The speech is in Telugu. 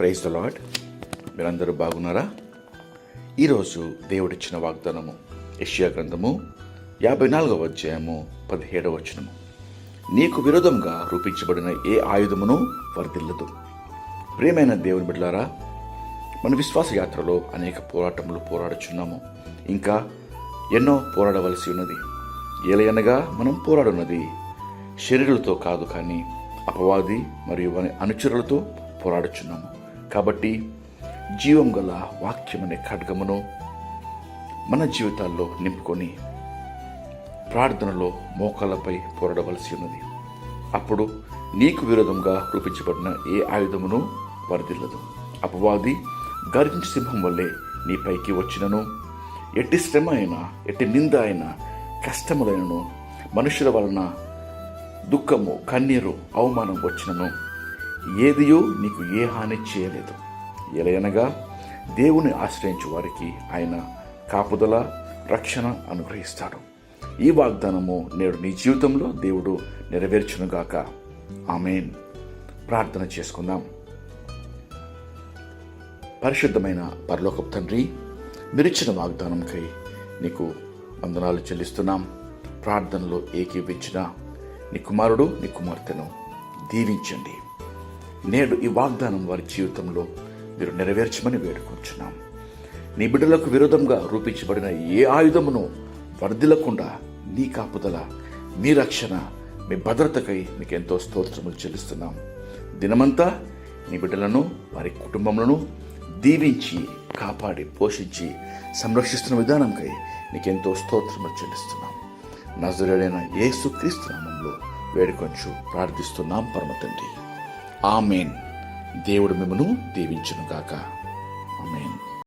Praise the lord. మీరందరూ బాగున్నారా? ఈరోజు దేవుడిచ్చిన వాగ్దానము యెషయా గ్రంథము 54వ అధ్యాయము 17వ వచనము. నీకు విరోధంగా రూపించబడిన ఏ ఆయుధమును వర్ధిల్లదు. ప్రియమైన దేవుని బిడ్డలారా, మన విశ్వాస యాత్రలో అనేక పోరాటములు పోరాడుచున్నాము. ఇంకా ఎన్నో పోరాడవలసి ఉన్నది. ఏలయనగా మనం పోరాడున్నది శరీరులతో కాదు, కానీ అపవాది మరియు వాని అనుచరులతో పోరాడుచున్నాము. కాబట్టి జీవం గల వాక్యం అనే ఖడ్గమును మన జీవితాల్లో నింపుకొని ప్రార్థనలో మోకాళ్ళపై పోరాడవలసి ఉన్నది. అప్పుడు నీకు విరోధంగా రూపించబడిన ఏ ఆయుధమును వర్ధిల్లదు. అపవాది గర్జించు సింహం వల్లే నీ పైకి వచ్చినను, ఎట్టి శ్రమ అయినా, ఎట్టి నింద అయినా, కష్టములైనను, మనుషుల వలన దుఃఖము, కన్నీరు, అవమానం వచ్చినను ఏదియో నీకు ఏ హాని చేయలేదు. ఎలయనగా దేవుని ఆశ్రయించు వారికి ఆయన కాపుదల, రక్షణ అనుగ్రహిస్తాడు. ఈ వాగ్దానము నేడు నీ జీవితంలో దేవుడు నెరవేర్చునుగాక. ఆమేన్. ప్రార్థన చేసుకుందాం. పరిశుద్ధమైన పరలోకపు తండ్రి, మీరిచ్చిన వాగ్దానంకై నీకు వందనాలు చెల్లిస్తున్నాం. ప్రార్థనలో ఏకీవించిన నీ కుమారుడు, నీ కుమార్తెను దీవించండి. నేడు ఈ వాగ్దానం వారి జీవితంలో మీరు నెరవేర్చమని వేడుకుంటున్నాం. నీ బిడ్డలకు విరోధంగా రూపించబడిన ఏ ఆయుధమును వర్ధిల్లకుండా నీ కాపుదల, మీ రక్షణ, మీ భద్రతకై మీకు ఎంతో స్తోత్రములు చెల్లిస్తున్నాం. దినమంతా నీ బిడ్డలను, వారి కుటుంబములను దీవించి, కాపాడి, పోషించి, సంరక్షిస్తున్న విధానంకై నీకెంతో స్తోత్రములు చెల్లిస్తున్నాం. నజరేయుడైన యేసుక్రీస్తు నామములో వేడుకొంచు ప్రార్థిస్తున్నాం పరమ తండ్రి. ఆమేన్. దేవుడు మిమ్మను దీవించునుగాక.